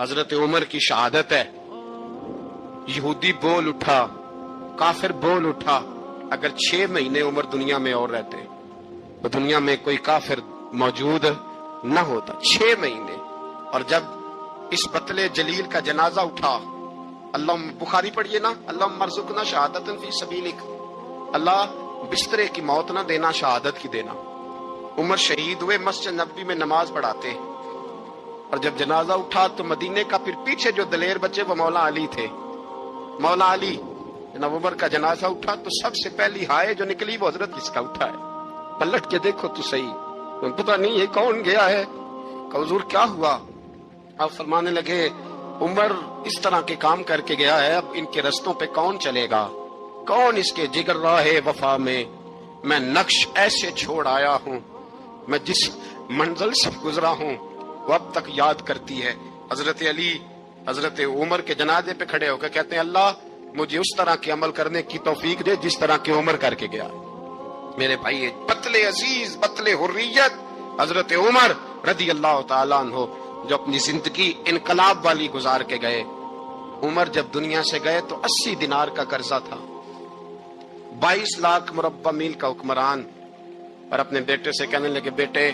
हजरत उमर की शहादत है। यहूदी बोल उठा, काफिर बोल उठा, अगर 6 महीने उमर दुनिया में और रहते तो दुनिया में कोई काफिर मौजूद न होता। 6 महीने। और जब इस बतले जलील का जनाजा उठा, अल्लाह बुखारी पढ़िए ना, अल्लाह मरजुकना शहादतन फी सबीलिक, अल्लाह बिस्तरे की मौत ना देना, शहादत की देना। उमर शहीद हुए, मस्जिद नबवी में नमाज पढ़ाते। और जब जनाजा उठा तो मदीने का फिर पीछे जो दलेर बचे वो मौला अली थे। मौला अली, जनाब उमर का जनाजा उठा तो सबसे पहली हाय जो निकली वो हजरत किसका उठा है। पलट के देखो तो सही, तो पता नहीं ये कौन गया है। हुजूर क्या हुआ? आप फरमाने लगे, उमर इस तरह के काम करके गया है, अब इनके रस्तों पे कौन चलेगा, कौन इसके जिगर राहे वफा में मैं नक्श ऐसे छोड़ आया हूँ, मैं जिस मंजिल से गुजरा हूँ वो अब तक याद करती है। हजरत अली हजरत उमर के जनाजे पे खड़े होकर कहते हैं, अल्लाह मुझे उस तरह के अमल करने की तौफीक दे जिस तरह के उमर करके गया। मेरे भाई, बतले अजीज, बतले हुर्रियत हजरत उमर रदी अल्लाह तआला अन्हु, जो अपनी जिंदगी इनकलाब वाली गुजार के गए। उमर जब दुनिया से गए तो 80 दिनार का कर्जा था। 22 लाख मुरब्बा मील का हुक्मरान। और अपने बेटे से कहने लगे, बेटे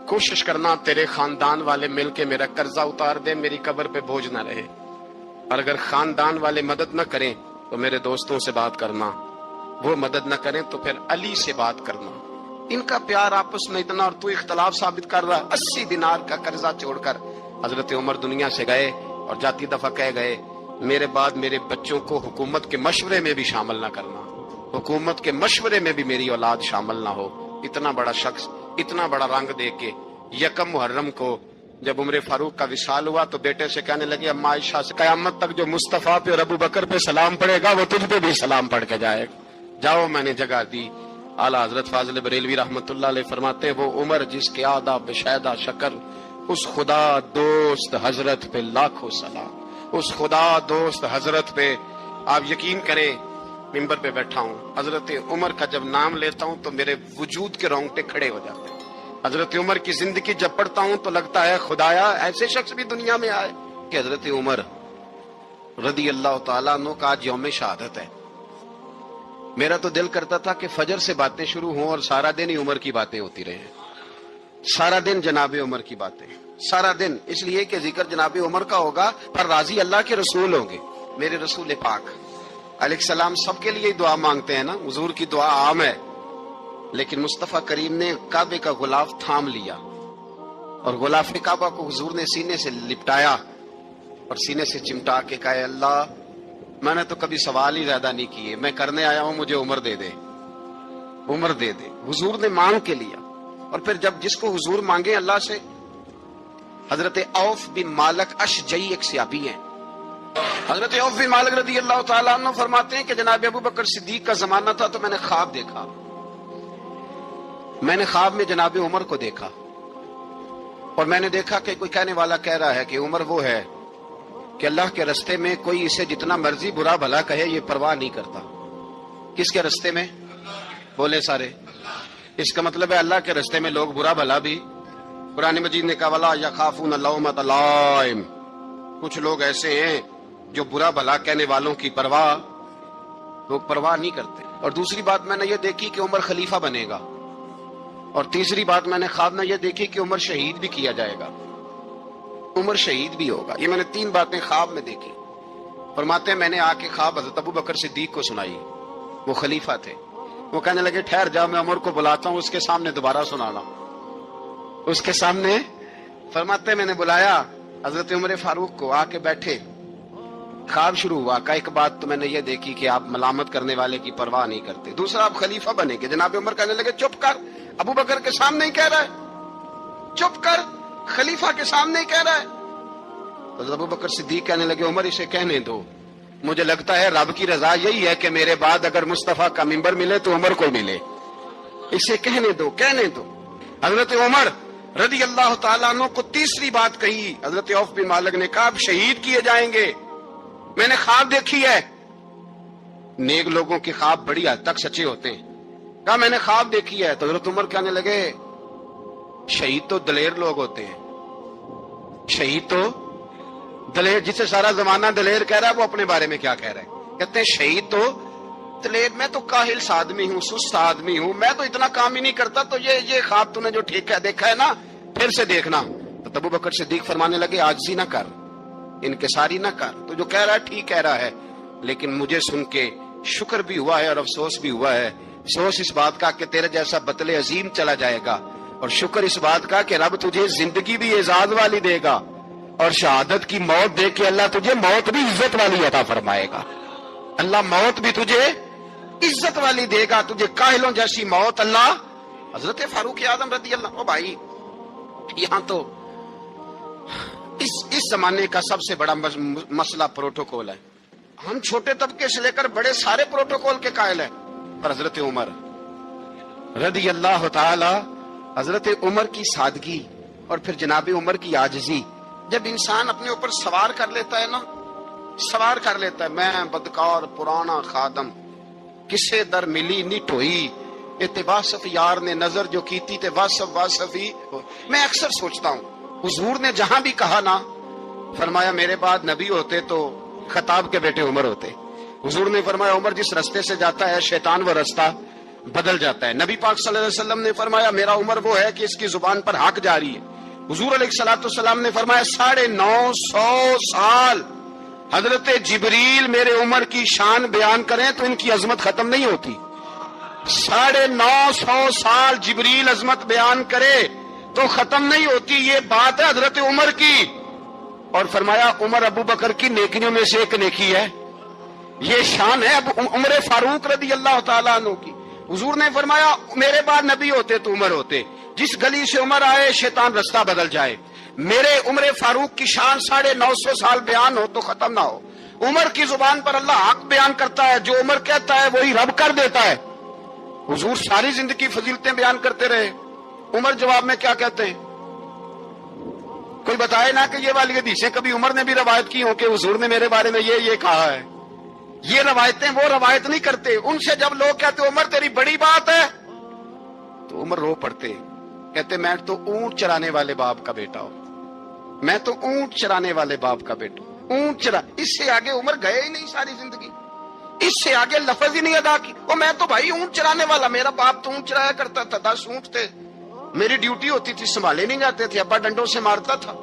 कोशिश करना तेरे खानदान वाले मिलके मेरा कर्जा उतार दे, मेरी कब्र पे बोझ ना रहे। और अगर खानदान वाले मदद न करें तो मेरे दोस्तों से बात करना, वो मदद न करें तो फिर अली से बात करना। इनका प्यार आपस में इतना, और तू इख्तलाफ साबित कर रहा। 80 दिनार का कर्जा छोड़कर हजरत उमर दुनिया से गए और जाती दफा कह गए, मेरे बाद मेरे बच्चों को हुकूमत के मशवरे में भी शामिल ना करना, हुकूमत के मशवरे में भी मेरी औलाद शामिल ना हो। इतना बड़ा शख्स, इतना बड़ा रंग दे के यकम मुहर्रम को जब उमर फारूक का विसाल हुआ तो बेटे से कहने लगे, अम्मा आयशा से, कयामत तक जो मुस्तफा पे और अबू बकर पे सलाम पड़ेगा वो तुझ पे भी सलाम पढ़ के जाएगा। जाओ, मैंने जगह दी। आला हजरत फाजिल बरेलवी रहमतुल्लाह अलैह फरमाते हैं, वो उमर जिसके आदा बेशैदा शक्र, उस खुदा दोस्त हजरत पे लाखों सलाम। उस खुदा दोस्त हजरत पे आप यकीन करें, मिंबर पे बैठा हूँ, हजरत उमर का जब नाम लेता हूँ तो मेरे वजूद के रोंगटे खड़े हो जाते हैं। हजरत उमर की जिंदगी जब पढ़ता हूँ तो लगता है खुदाया ऐसे शख्स भी दुनिया में आए। कि हजरत उमर रदी अल्लाह तआला अन्हु का आज यौम शहादत है। मेरा तो दिल करता था कि फजर से बातें शुरू हों और सारा दिन ही उमर की बातें होती रहे, सारा दिन जनाबे उमर की बातें, सारा दिन। इसलिए कि जिक्र जनाबे उमर का होगा पर राजी अल्लाह के रसूल होंगे। मेरे रसूल पाक अलैहिस्सलाम सबके लिए दुआ मांगते हैं ना, हुजूर की दुआ आम है, लेकिन मुस्तफा करीम ने काबे का गुलाफ थाम लिया और गुलाफ काबा को हुजूर ने सीने से लिपटाया और सीने से चिमटा के कहा, अल्लाह मैंने तो कभी सवाल ही ज्यादा नहीं किए, मैं करने आया हूं, मुझे उम्र दे दे, उम्र दे दे। हुजूर ने मांग के लिया। और फिर जब जिसको हुजूर मांगे अल्लाह से, हजरत औफ बिन मालिक अशजई एक सहाबी हैं। हजरत औफ बिन मालिक रदी अल्लाह तआला अन्हु फरमाते हैं कि जनाब अबू बकर सिद्दीक का जमाना था तो मैंने ख्वाब देखा। मैंने ख्वाब में जनाब उमर को देखा और मैंने देखा कि कोई कहने वाला कह रहा है कि उमर वो है कि अल्लाह के रास्ते में कोई इसे जितना मर्जी बुरा भला कहे ये परवाह नहीं करता। किसके रास्ते में? बोले सारे। इसका मतलब है अल्लाह के रास्ते में लोग बुरा भला भी। कुरान मजीद ने कहा, वला यखाफून लौमत लाइम, कुछ लोग ऐसे हैं जो बुरा भला कहने वालों की परवाह, लोग परवाह नहीं करते। और दूसरी बात मैंने ये देखी कि उमर खलीफा बनेगा। और तीसरी बात मैंने ख्वाब में ये देखी कि उमर शहीद भी किया जाएगा, उमर शहीद भी होगा। ये मैंने 3 बातें ख्वाब में देखी। फरमाते हैं मैंने आके ख्वाब हजरत अबू बकर सिद्दीक को सुनाई, वो खलीफा थे। वो कहने लगे, ठहर जा, मैं उमर को बुलाता हूँ, उसके सामने दोबारा सुनाना, उसके सामने। फरमाते मैंने बुलाया हजरत उमर फारूक को, आके बैठे, ख्वाब शुरू हुआ। का एक बात तो मैंने ये देखी कि आप मलामत करने वाले की परवाह नहीं करते, दूसरा आप खलीफा बनेंगे। जनाब उमर कहने लगे, चुप कर, अबू बकर के सामने ही कह रहा है, चुप कर, खलीफा के सामने ही कह रहा है। तो अबू बकर सिद्दीक कहने लगे, उमर इसे कहने दो, मुझे लगता है रब की रजा यही है कि मेरे बाद अगर मुस्तफा का मिंबर मिले तो उमर को मिले, इसे कहने दो, कहने दो। हजरत उमर रदी अल्लाह तआला अन्हु को तीसरी बात कही। हजरत औफ बिन मालिक ने कहा, आप शहीद किए जाएंगे, मैंने ख्वाब देखी है। नेक लोगों के ख्वाब बड़ी हद तक सच्चे होते हैं। कहा मैंने ख्वाब देखी है। तो हजरत उमर कहने लगे, शहीद तो दलेर लोग होते हैं, शहीद तो دلیر جسے سارا زمانہ دلیر کہہ رہا ہے وہ اپنے بارے میں کیا کہہ رہا ہے؟ کہتے ہیں شہید تو دلیر، میں تو کاہل آدمی ہوں، سست آدمی ہوں، میں تو اتنا کام ہی نہیں کرتا، تو یہ خواب تو نے جو ٹھیک ہے دیکھا ہے نا پھر سے دیکھنا۔ تو ابو بکر صدیق فرمانے لگے عاجزی نہ کر، انکساری نہ کر، تو جو کہہ رہا ہے ٹھیک کہہ رہا ہے، لیکن مجھے سن کے شکر بھی ہوا ہے اور افسوس بھی ہوا ہے۔ افسوس اس بات کا کہ تیرے جیسا بطل عظیم چلا جائے گا، اور شکر اس بات کا کہ رب تجھے زندگی بھی اعزاز والی دے گا، اور شہادت کی موت دے کے اللہ تجھے موت بھی عزت والی عطا فرمائے گا۔ اللہ موت بھی تجھے عزت والی دے گا، تجھے کاہلوں جیسی موت اللہ۔ حضرت فاروق اعظم رضی اللہ، او بھائی یہاں تو اس زمانے کا سب سے بڑا مسئلہ پروٹوکول ہے۔ ہم چھوٹے طبقے سے لے کر بڑے سارے پروٹوکول کے قائل ہیں، پر حضرت عمر رضی اللہ تعالی، حضرت عمر کی سادگی اور پھر جناب عمر کی عاجزی، جب انسان اپنے اوپر سوار کر لیتا ہے نا، سوار کر لیتا ہے، میں بدکار پرانا خادم کسے در ملی نٹ ہوئی، اتباع صف یار نے نظر جو کیتی تے واصف ہی۔ میں اکثر سوچتا ہوں حضور نے جہاں بھی کہا نا، فرمایا میرے بعد نبی ہوتے تو خطاب کے بیٹے عمر ہوتے۔ حضور نے فرمایا عمر جس رستے سے جاتا ہے شیطان وہ رستہ بدل جاتا ہے۔ نبی پاک صلی اللہ علیہ وسلم نے فرمایا میرا عمر وہ ہے کہ اس کی زبان پر حق جاری ہے۔ حضور علیہ الصلوۃ والسلام نے فرمایا 950 سال حضرت جبریل میرے عمر کی شان بیان کریں تو ان کی عظمت ختم نہیں ہوتی۔ 950 سال جبریل عظمت بیان کرے تو ختم نہیں ہوتی، یہ بات ہے حضرت عمر کی۔ اور فرمایا عمر ابو بکر کی نیکیوں میں سے ایک نیکی ہے، یہ شان ہے عمر فاروق رضی اللہ تعالیٰ عنہ کی۔ حضور نے فرمایا میرے بعد نبی ہوتے تو عمر ہوتے، جس گلی سے عمر آئے شیطان رستہ بدل جائے۔ میرے عمر فاروق کی شان 950 سال بیان ہو تو ختم نہ ہو۔ عمر کی زبان پر اللہ حق بیان کرتا ہے، جو عمر کہتا ہے وہی رب کر دیتا ہے۔ حضور ساری زندگی فضیلتیں بیان کرتے رہے، عمر جواب میں کیا کہتے ہیں؟ کوئی بتائے نا کہ یہ والی حدیثیں کبھی عمر نے بھی روایت کی ہوں کہ حضور نے میرے بارے میں یہ کہا ہے۔ یہ روایتیں وہ روایت نہیں کرتے، ان سے جب لوگ کہتے عمر تیری بڑی بات ہے تو عمر رو پڑتے، کہتے میں تو اونٹ چرانے والے باپ کا بیٹا ہوں، میں تو اونٹ چرانے والے باپ کا بیٹا ہوں، اونٹ چرا۔ اس سے آگے عمر گئے ہی نہیں ساری زندگی، اس سے آگے لفظ ہی نہیں ادا کی۔ وہ میں تو بھائی اونٹ چرانے والا، میرا باپ تو اونٹ چرایا کرتا تھا، 10 اونٹ تھے، میری ڈیوٹی ہوتی تھی، سنبھالے نہیں جاتے تھے، ابا ڈنڈوں سے مارتا تھا۔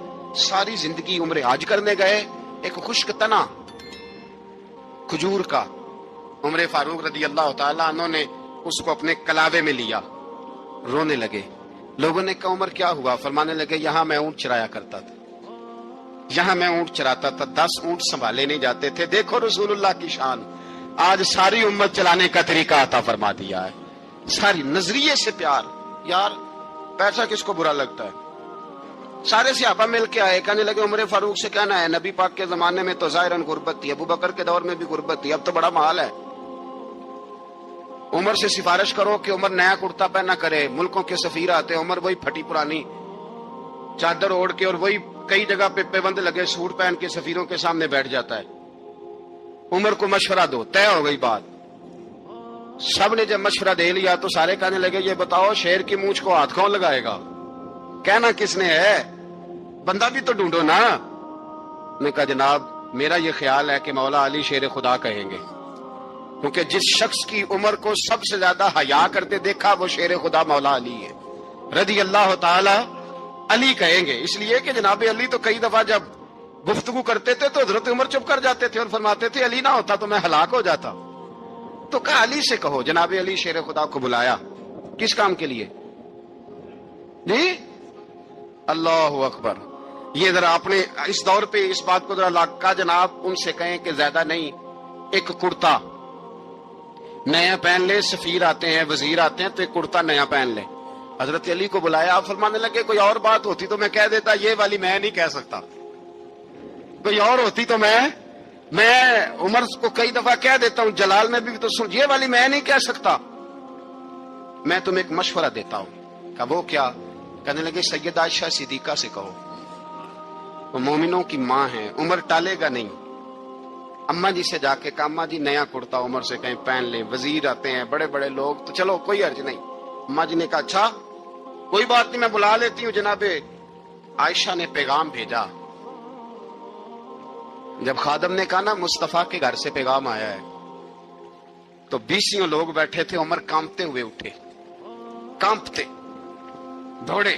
ساری زندگی عمر حج کرنے گئے، ایک خشک تنا کھجور کا عمر فاروق رضی اللہ تعالیٰ عنہ نے اس کو اپنے کلاوے میں لیا، رونے لگے۔ لوگوں نے کہا عمر کیا ہوا؟ فرمانے لگے یہاں میں اونٹ چرایا کرتا تھا، یہاں میں اونٹ چراتا تھا، 10 اونٹ سنبھالے نہیں جاتے تھے۔ دیکھو رسول اللہ کی شان، آج ساری امت چلانے کا طریقہ عطا فرما دیا ہے، ساری نظریے سے پیار۔ یار پیسہ کس کو برا لگتا ہے؟ سارے صحابہ مل کے آئے، کہنے لگے عمر فاروق سے کہنا ہے نبی پاک کے زمانے میں تو ظاہراً غربت تھی، ابو بکر کے دور میں بھی غربت تھی، اب تو بڑا محال ہے۔ عمر سے سفارش کرو کہ عمر نیا کرتا پہنا کرے، ملکوں کے سفیر آتے ہیں، عمر وہی پھٹی پرانی چادر اوڑھ کے اور وہی کئی جگہ پہ پیبند لگے سوٹ پہن کے سفیروں کے سامنے بیٹھ جاتا ہے۔ عمر کو مشورہ دو، طے ہو گئی بات۔ سب نے جب مشورہ دے لیا تو سارے کہنے لگے یہ بتاؤ شیر کی مونچھ کو ہاتھ کون لگائے گا؟ کہنا کس نے ہے؟ بندہ بھی تو ڈھونڈو نا۔ نے کہا جناب میرا یہ خیال ہے کہ مولا علی شیر خدا کہیں گے، کیونکہ جس شخص کی عمر کو سب سے زیادہ حیا کرتے دیکھا وہ شیر خدا مولا علی ہے رضی اللہ تعالی علی کہیں گے، اس لیے کہ جناب علی تو کئی دفعہ جب گفتگو کرتے تھے تو حضرت عمر چپ کر جاتے تھے اور فرماتے تھے علی نہ ہوتا تو میں ہلاک ہو جاتا۔ تو کہا علی سے کہو۔ جناب علی شیر خدا کو بلایا، کس کام کے لیے؟ جی اللہ اکبر۔ یہ ذرا اپنے اس دور پہ اس بات کو ذرا لاکا جناب ان سے کہیں کہ زیادہ نہیں، ایک کرتا نیا پہن لے، سفیر آتے ہیں وزیر آتے ہیں تو ایک کرتا نیا پہن لے۔ حضرت علی کو بلایا، آپ فرمانے لگے کوئی اور بات ہوتی تو میں کہہ دیتا، یہ والی میں نہیں کہہ سکتا، کوئی اور ہوتی تو میں عمر کو کئی دفعہ کہہ دیتا ہوں، جلال میں بھی تو سن، یہ والی میں نہیں کہہ سکتا، میں تمہیں ایک مشورہ دیتا ہوں۔ کہا وہ کیا؟ کہنے لگے سیدہ عائشہ صدیقہ سے کہو، وہ مومنوں کی ماں ہے، عمر ٹالے گا نہیں۔ اماں جی سے جا کے کہا اماں جی نیا کرتا عمر سے کہیں پہن لیں، وزیر آتے ہیں بڑے بڑے لوگ تو چلو کوئی حرج نہیں۔ اماں جی نے کہا اچھا کوئی بات نہیں میں بلا لیتی ہوں۔ جناب عائشہ نے پیغام بھیجا، جب خادم نے کہا نا مصطفیٰ کے گھر سے پیغام آیا ہے، تو 20 لوگ بیٹھے تھے، عمر کانپتے ہوئے اٹھے، کانپتے دوڑے۔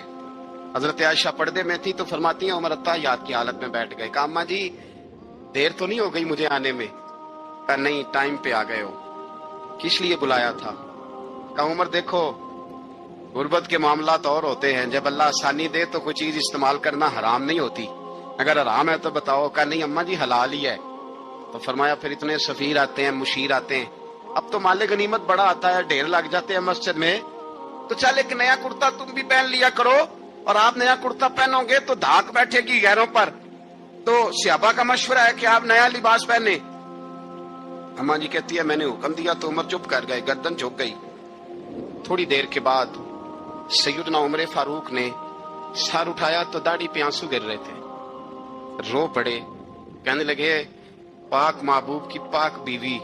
حضرت عائشہ پردے میں تھی تو فرماتی ہیں عمر اتحیات کی حالت میں بیٹھ گئے۔ کہا اماں جی دیر تو نہیں ہو گئی مجھے آنے میں؟ کہا نہیں، ٹائم پہ آ گئے ہو۔ کس لیے بلایا تھا؟ کہا عمر دیکھو، غربت کے معاملات اور ہوتے ہیں، جب اللہ آسانی دے تو کوئی چیز استعمال کرنا حرام نہیں ہوتی، اگر حرام ہے تو بتاؤ۔ کہا نہیں اماں جی حلال ہی ہے۔ تو فرمایا پھر اتنے سفیر آتے ہیں، مشیر آتے ہیں، اب تو مال غنیمت بڑا آتا ہے، ڈھیر لگ جاتے ہیں مسجد میں، تو چل ایک نیا کرتا تم بھی پہن لیا کرو، اور آپ نیا کرتا پہنو گے تو دھاک بیٹھے گی غیروں پر۔ تو صحابہ کا مشورہ ہے کہ آپ نیا لباس پہنے۔ اماں جی کہتی ہے میں نے حکم دیا تو عمر چپ کر گئے، گردن جھک گئی۔ تھوڑی دیر کے بعد سیدنا عمر فاروق نے سر اٹھایا تو داڑھی پہ آنسو گر رہے تھے، رو پڑے، کہنے لگے پاک محبوب کی پاک بیوی،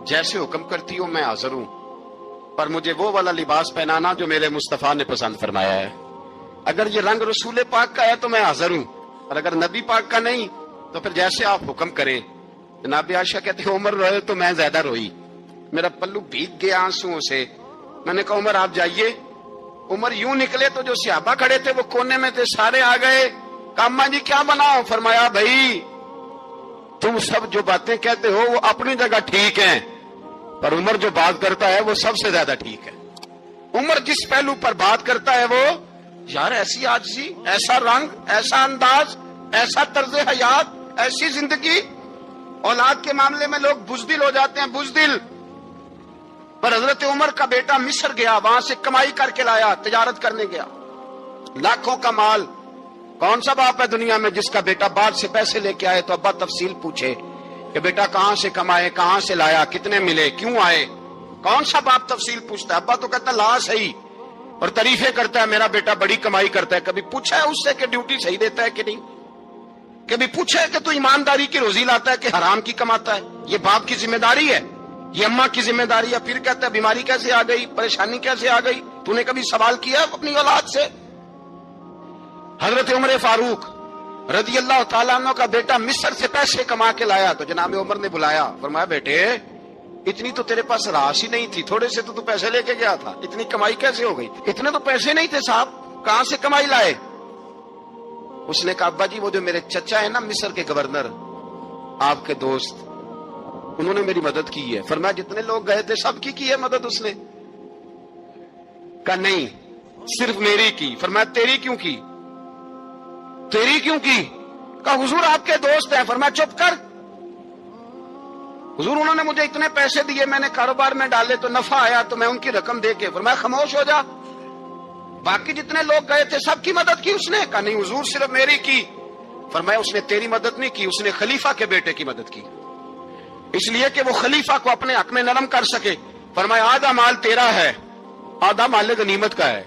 جیسے حکم کرتی ہو میں حاضر ہوں، پر مجھے وہ والا لباس پہنانا جو میرے مصطفیٰ نے پسند فرمایا ہے۔ اگر یہ رنگ رسول پاک کا ہے تو میں حاضر ہوں، اور اگر نبی پاک کا نہیں تو پھر جیسے آپ حکم کریں۔ جناب عائشہ کہتے ہیں عمر روئے تو میں زیادہ روئی، میرا پلو بھیگ گیا آنسوؤں سے۔ میں نے کہا عمر آپ جائیے۔ عمر یوں نکلے تو جو صحابہ کھڑے تھے وہ کونے میں تھے، سارے آ گئے۔ کہا اماں جی کیا بناؤ؟ فرمایا بھائی تم سب جو باتیں کہتے ہو وہ اپنی جگہ ٹھیک ہیں، پر عمر جو بات کرتا ہے وہ سب سے زیادہ ٹھیک ہے۔ عمر جس پہلو پر بات کرتا ہے وہ، یار ایسی عاجزی، ایسا رنگ، ایسا انداز، ایسا طرز حیات، ایسی زندگی۔ اولاد کے معاملے میں لوگ بزدل ہو جاتے ہیں، بزدل، پر حضرت عمر کا بیٹا مصر گیا، وہاں سے کمائی کر کے لایا، تجارت کرنے گیا، لاکھوں کا مال۔ کون سا باپ ہے دنیا میں جس کا بیٹا بعد سے پیسے لے کے آئے تو ابا تفصیل پوچھے کہ بیٹا کہاں سے کمائے، کہاں سے لایا، کتنے ملے، کیوں آئے؟ کون سا باپ تفصیل پوچھتا ہے؟ ابا تو کہتا لا صحیح، اور تعریفیں کرتا ہے میرا بیٹا بڑی کمائی کرتا ہے۔ کبھی پوچھا ہے اس سے کہ ڈیوٹی صحیح دیتا ہے کہ نہیں؟ کبھی پوچھا ہے کہ تو ایمانداری کی روزی لاتا ہے کہ حرام کی کماتا ہے؟ یہ باپ کی ذمہ داری ہے، یہ اماں کی ذمہ داری ہے۔ پھر کہتا ہے بیماری کیسے آ گئی، پریشانی کیسے آ گئی؟ تو نے کبھی سوال کیا اپنی اولاد سے؟ حضرت عمر فاروق رضی اللہ تعالیٰ عنہ کا بیٹا مصر سے پیسے کما کے لایا تو جناب عمر نے بلایا، فرمایا بیٹے اتنی تو تیرے پاس راس ہی نہیں تھی، تھوڑے سے تو پیسے لے کے گیا تھا، اتنی کمائی کیسے ہو گئی؟ اتنے تو پیسے نہیں تھے صاحب، کہاں سے کمائی لائے؟ اس نے کہا ابا جی وہ جو میرے چچا ہے نا مصر کے گورنر، آپ کے دوست، انہوں نے میری مدد کی ہے۔ فرمایا جتنے لوگ گئے تھے سب کی ہے مدد اس نے؟ کہا نہیں صرف میری کی۔ فرمایا تیری کیوں کی؟ تیری کیوں کی؟ کہا حضور آپ کے دوست ہیں۔ فرمایا چپ کر، حضور انہوں نے مجھے اتنے پیسے دیے، میں نے کاروبار میں ڈالے تو نفع آیا تو میں ان کی رقم دے کے۔ فرمایا خاموش ہو جا، باقی جتنے لوگ گئے تھے سب کی مدد کی اس نے؟ کہا نہیں حضور صرف میری کی۔ فرمایا اس نے تیری مدد نہیں کی، اس نے خلیفہ کے بیٹے کی مدد کی، اس لیے کہ وہ خلیفہ کو اپنے حق میں نرم کر سکے۔ فرمایا آدھا مال تیرا ہے، آدھا مال غنیمت کا ہے،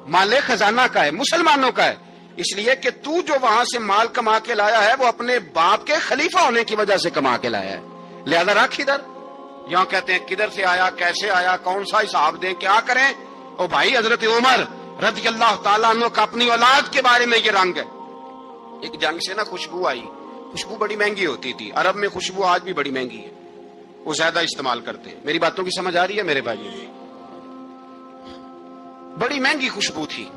مال خزانہ کا ہے، مسلمانوں کا ہے، اس لیے کہ تو جو وہاں سے مال کما کے لایا ہے وہ اپنے باپ کے خلیفہ ہونے کی وجہ سے کما کے لایا ہے، لہذا رکھ ادھر۔ یہاں کہتے ہیں کدھر سے آیا، کیسے آیا، کون سا حساب دیں، کیا کریں؟ او بھائی حضرت عمر رضی اللہ تعالیٰ عنہ کا اپنی اولاد کے بارے میں یہ رنگ ہے۔ ایک جنگ سے نا خوشبو آئی، خوشبو بڑی مہنگی ہوتی تھی، عرب میں خوشبو آج بھی بڑی مہنگی ہے، وہ زیادہ استعمال کرتے ہیں۔ میری باتوں کی سمجھ آ رہی ہے میرے بھائی؟ بڑی مہنگی خوشبو تھی۔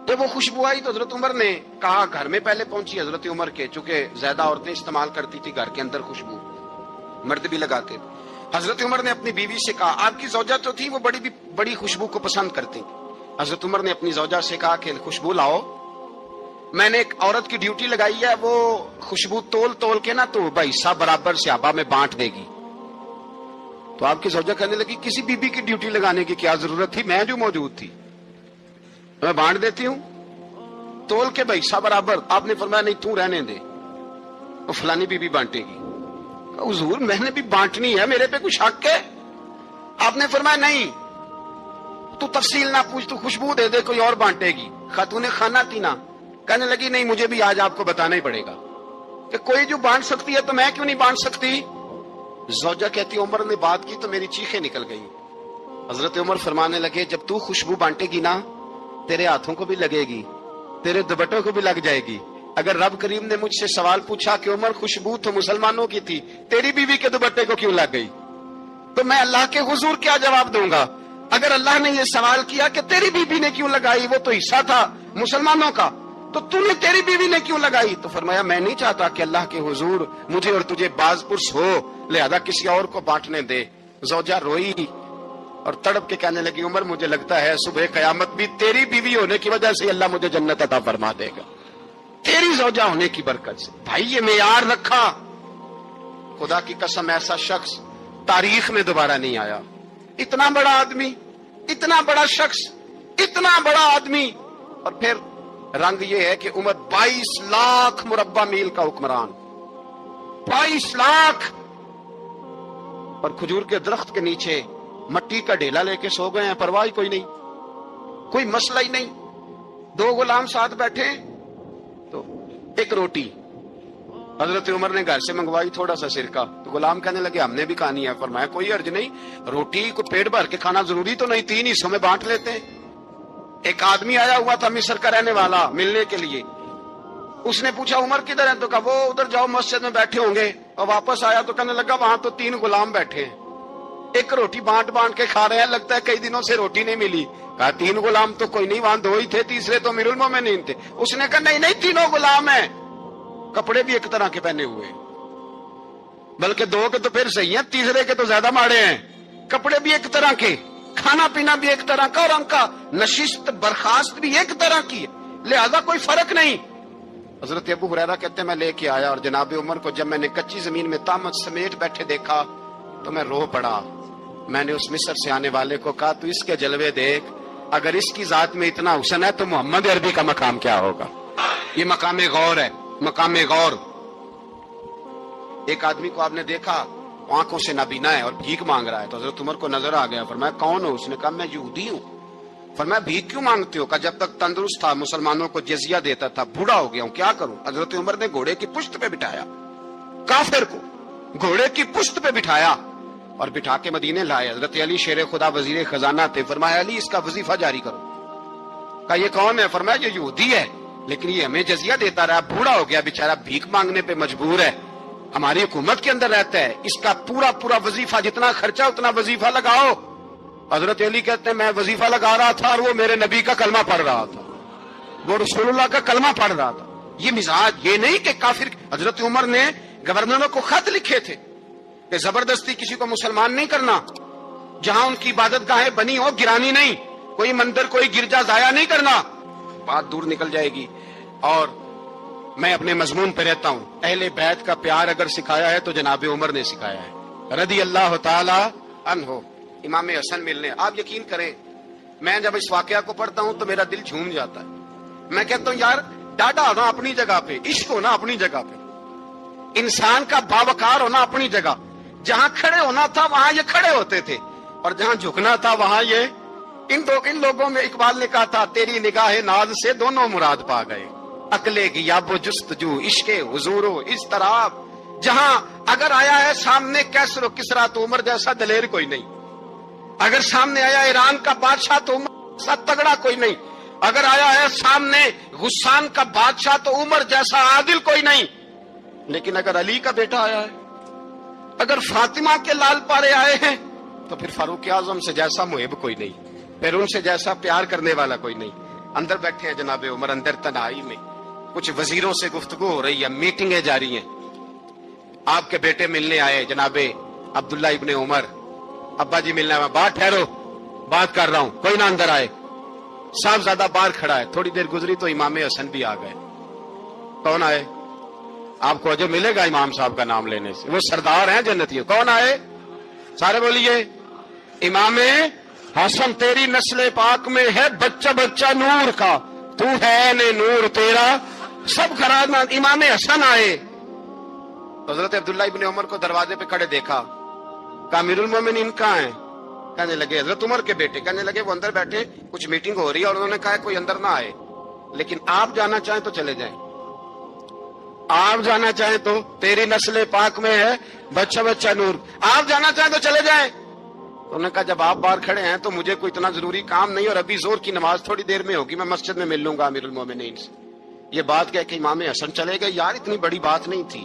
جب وہ خوشبو آئی تو حضرت عمر نے کہا، گھر میں پہلے پہنچی حضرت عمر کے، چونکہ زیادہ عورتیں استعمال کرتی تھی گھر کے اندر خوشبو، مرد بھی لگاتے تھے۔ حضرت عمر نے اپنی بیوی سے کہا، آپ کی زوجہ تو تھی وہ بڑی خوشبو کو پسند کرتی تھی۔ حضرت عمر نے اپنی زوجہ سے کہا کہ خوشبو لاؤ، میں نے ایک عورت کی ڈیوٹی لگائی ہے، وہ خوشبو تول تول کے نا تو حصہ برابر صحابہ میں بانٹ دے گی۔ تو آپ کی زوجہ کہنے لگی کسی بی بی کی ڈیوٹی لگانے کی کیا ضرورت تھی، میں جو موجود تھی میں بانٹ دیتی ہوں تول کے حصہ برابر۔ آپ نے فرمایا نہیں تو رہنے دے، وہ فلانی بی بی بانٹے گی۔ حضور میں نے بھی بانٹنی ہے، میرے پہ کچھ حق ہے؟ آپ نے فرمایا نہیں، تو تفصیل نہ پوچھ، تو خوشبو دے دے، کوئی اور بانٹے گی۔ خاتون خانہ تھی نا، کہنے لگی نہیں مجھے بھی آج آپ کو بتانا ہی پڑے گا کہ کوئی جو بانٹ سکتی ہے تو میں کیوں نہیں بانٹ سکتی؟ زوجہ کہتی عمر نے بات کی تو میری چیخیں نکل گئی۔ حضرت عمر فرمانے لگے جب تو خوشبو بانٹے گی نا تیرے ہاتھوں کو بھی لگے گی، تیرے دوپٹوں کو بھی لگ جائے گی، अगर रब करीम ने मुझसे सवाल पूछा कि उमर खुशबू तो मुसलमानों की थी, तेरी बीवी के दुपट्टे को क्यों लग गई, तो मैं अल्लाह के हुजूर क्या जवाब दूंगा? अगर अल्लाह ने यह सवाल किया कि तेरी बीवी ने क्यों लगाई, वो तो हिस्सा था मुसलमानों का, तो तूने तेरी बीवी ने क्यों लगाई? तो फरमाया मैं नहीं चाहता कि अल्लाह के हुजूर मुझे और तुझे बाजपुरस हो, लिहाजा किसी और को बांटने दे। ज़ौजा रोई और तड़प के कहने लगी, उमर मुझे लगता है सुबह कयामत भी तेरी बीवी होने की वजह से अल्लाह मुझे जन्नत अता फरमा देगा, तेरी ज़ौजा होने की बरकत से। भाई ये मेयार रखा, खुदा की कसम ऐसा शख्स तारीख में दोबारा नहीं आया। इतना बड़ा आदमी, इतना बड़ा शख्स, इतना बड़ा आदमी, और फिर रंग ये है कि उमर 22 लाख मुरब्बा मील का हुक्मरान, 22 लाख, और खजूर के दरख्त के नीचे मट्टी का ढेला लेके सो गए हैं, परवाह कोई नहीं, कोई मसला ही नहीं। 2 गुलाम साथ बैठे, तो एक रोटी हजरत उमर ने घर से मंगवाई, थोड़ा सा सिरका, तो गुलाम कहने लगे हमने भी खानी है। फरमाया कोई अर्ज नहीं, रोटी को पेट भर के खाना जरूरी तो नहीं, 3 हिस्सों में बांट लेते हैं। एक आदमी आया हुआ था मिस्र का रहने वाला, मिलने के लिए। उसने पूछा उमर किधर है, तो कहा वो उधर जाओ मस्जिद में बैठे होंगे। और वापस आया तो कहने लगा वहां तो 3 गुलाम बैठे हैं, एक रोटी बांट बांट के खा रहे हैं, लगता है कई दिनों से रोटी नहीं मिली। कहा 3 गुलाम तो कोई नहीं, वहां 2 ही थे, तीसरे तो अमीरुल मोमिनीन थे। उसने कहा नहीं नहीं, 3 गुलाम है, कपड़े भी एक तरह के पहने हुए, बल्कि 2 के तो फिर सही है, तीसरे के तो ज्यादा माड़े हैं। कपड़े भी एक तरह के, खाना पीना भी एक तरह का, और उनका नशिस्त बर्खास्त भी एक तरह की है, लिहाजा कोई फर्क नहीं। हजरत अबू हुरैरा कहते हैं मैं लेके आया, और जनाब उमर को जब मैंने कच्ची जमीन में तामत समेट बैठे देखा तो मैं रो पड़ा। मैंने उस मिस्र से आने वाले को कहा तू इसके जलवे देख, अगर इसकी जात में इतना हुस्न है तो मोहम्मद अरबी का मकाम क्या होगा। ये मकाम गौर है, मकाम गौर। एक आदमी को आपने देखा आंखों से नाबीना है और भीख मांग रहा है, तो हजरत उमर को नजर आ गया। फरमाया कौन हो? उसने कहा मैं यहूदी हूँ। फरमाया भीख क्यों मांगते हो? कहा जब तक तंदुरुस्त था मुसलमानों को जजिया देता था, बूढ़ा हो गया हूँ, क्या करूं? हजरत उमर ने घोड़े की पुश्त पे बिठाया, काफिर को घोड़े की पुश्त पे बिठाया और बिठा के मदीने लाए। हजरत अली शेर खुदा वजीर खजाना थे। फरमाया अली इसका वजीफा जारी करो। कहा ये कौन है? फरमाया ये यहूदी है, लेकिन ये हमें जजिया देता रहा, बूढ़ा हो गया बेचारा, भीख मांगने पे मजबूर है, हमारी हुकूमत के अंदर रहता है, इसका पूरा पूरा वजीफा, जितना खर्चा उतना वजीफा लगाओ। हजरत अली कहते हैं मैं वजीफा लगा रहा था और वो मेरे नबी का कलमा पढ़ रहा था, वो रसूलुल्लाह का कलमा पढ़ रहा था। ये मिजाज, ये नहीं कि काफिर। हजरत उमर ने गवर्नरों को खत लिखे थे कि जबरदस्ती किसी को मुसलमान नहीं करना, जहां उनकी इबादत गाहें बनी हो गिरानी नहीं, कोई मंदिर कोई गिरजा जाया नहीं करना, बात दूर निकल जाएगी। और मैं अपने मजमून पे रहता हूं, अहले बैत का प्यार अगर सिखाया है तो जनाब उमर ने सिखाया है रदी अल्लाह ताला अन्हो। इमाम हसन मिलने, आप यकीन करें मैं जब इस वाकया को पढ़ता हूं तो मेरा दिल झूम जाता है। मैं कहता हूं यार डाटा होना अपनी जगह पे, इश्क होना अपनी जगह पे, इंसान का बावकार होना अपनी जगह, जहां खड़े होना था वहां ये खड़े होते थे, और जहां झुकना था वहां ये इन लोगों में इकबाल ने कहा था तेरी निगाह नाज से दोनों मुराद पा गए, अकले गियाबो जुस्तजू इश्के हुजूरो इस तरह। जहां अगर आया है सामने कैसरो किसरा तो उमर जैसा दलेर कोई नहीं, अगर सामने आया ईरान का बादशाह तो उमर जैसा तगड़ा कोई नहीं, अगर आया है सामने गुस्सान का बादशाह तो उमर जैसा आदिल कोई नहीं। लेकिन अगर अली का बेटा आया है, अगर फातिमा के लाल पारे आए हैं, तो फिर फारूक आजम से जैसा मुहिब कोई नहीं, फिर उनसे जैसा प्यार करने वाला कोई नहीं। अंदर बैठे हैं जनाबे उमर, अंदर तनाई में कुछ वजीरों से गुफ्तगू हो रही है, मीटिंगें जारी हैं। आपके बेटे मिलने आए जनाबे अब्दुल्ला इब्ने उमर, अब्बा जी मिलने आए, बात ठहरो बात कर रहा हूं, कोई ना अंदर आए। साहबजादा बाहर खड़ा है, थोड़ी देर गुजरी तो इमाम हसन भी आ गए। कौन आए? आपको अजय मिलेगा इमाम साहब का नाम लेने से, वो सरदार हैं जन्नतियों। कौन आए? सारे बोलिए इमाम हसन, तेरी नस्ल पाक में है बच्चा बच्चा नूर का, तू है ने नूर तेरा सब खराब। इमाम हसन आए, हजरत अब्दुल्ला इब्ने उमर को दरवाजे पे खड़े देखा, कहा अमीरुल मोमिनीन कहाँ है? कहने लगे हजरत उमर के बेटे। कहने लगे वो अंदर बैठे, कुछ मीटिंग हो रही है और उन्होंने कहा कोई अंदर ना आए, लेकिन आप जाना चाहें तो चले जाएं, आप जाना चाहें तो, तेरी नस्ल पाक में है बच्चा बच्चा नूर, आप जाना चाहें तो चले जाएं। तो उन्होंने कहा जब आप बाहर खड़े हैं तो मुझे कोई इतना जरूरी काम नहीं, और अभी जोर की नमाज थोड़ी देर में होगी, मैं मस्जिद में मिल लूंगा अमीरुल मोमिनीन से। ये बात कह के इमाम हसन चले गए। यार इतनी बड़ी बात नहीं थी,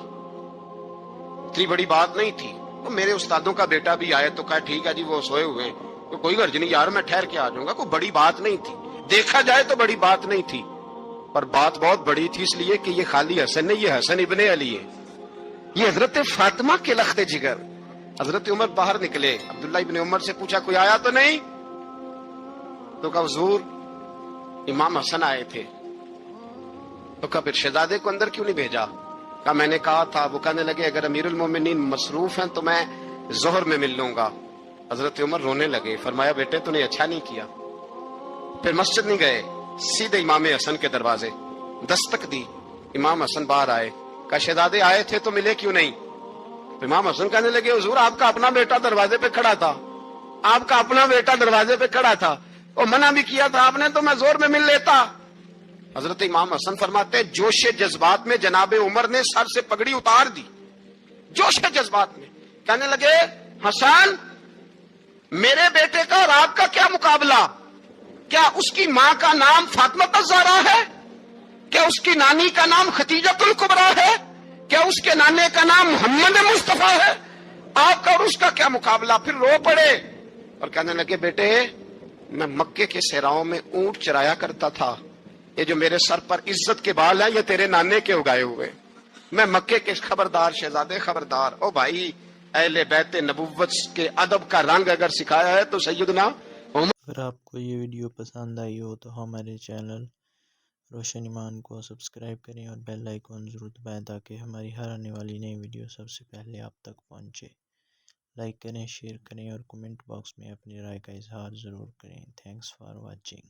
इतनी बड़ी बात नहीं थी। तो मेरे उस्तादों का बेटा भी आए तो कहा ठीक है जी वो सोए हुए हैं, तो कोई गर्ज नहीं यार, मैं ठहर के आ जाऊंगा, कोई बड़ी बात नहीं थी। देखा जाए तो बड़ी बात नहीं थी, पर बात बहुत बड़ी थी, इसलिए कि ये खाली हसन नहीं, ये हसन इब्ने अली है, ये हजरत फातिमा के लख्ते जिगर। हजरत उमर बाहर निकले, अब्दुल्ला इब्ने उमर से पूछा कोई आया तो नहीं? तो कहा हुजूर इमाम हसन आए थे। तो कहा फिर शहजादे को अंदर क्यों नहीं भेजा? कहा मैंने कहा था। वो कहने लगे अगर अमीरुल मोमिनीन मसरूफ हैं तो मैं जोहर में मिल लूंगा। हजरत उमर रोने लगे, फरमाया बेटे तूने अच्छा नहीं किया। फिर मस्जिद नहीं गए, सीधे इमाम हसन के दरवाजे दस्तक दी। इमाम हसन बाहर आए, कहा शहजादे आए थे तो मिले क्यों नहीं? तो इमाम हसन कहने लगे हुजूर आपका अपना बेटा दरवाजे पे खड़ा था, आपका अपना बेटा दरवाजे पे खड़ा था, और मना भी किया था आपने, तो मैं जोर में मिल लेता। हजरत इमाम हसन फरमाते जोश जज्बात में जनाबे उमर ने सर से पगड़ी उतार दी, जोश जज्बात में। कहने लगे हसन मेरे बेटे का और आपका क्या मुकाबला? क्या उसकी मां का नाम फातिमा ज़हरा है? क्या उसकी नानी का नाम खतीजतुल कुबरा है? क्या उसके नाने का नाम मोहम्मद मुस्तफा है? आपका और उसका क्या मुकाबला? फिर रो पड़े और कहने लगे बेटे मैं मक्के के सहराओं में ऊंट चराया करता था, ये जो मेरे सर पर इज्जत के बाल हैं ये तेरे नाने के उगाए हुए। मैं मक्के के खबरदार शहजादे खबरदार। ओ भाई अहले बैत नबुव्वत के अदब का रंग अगर सिखाया है तो सैयदना उमर। अगर आपको ये वीडियो पसंद आई हो तो हमारे चैनल रोशन ईमान को सब्सक्राइब करें और बेल आइकन ज़रूर दबाएं ताकि हमारी हर आने वाली नई वीडियो सबसे पहले आप तक पहुंचे। लाइक करें, शेयर करें और कमेंट बॉक्स में अपनी राय का इजहार ज़रूर करें। Thanks for watching.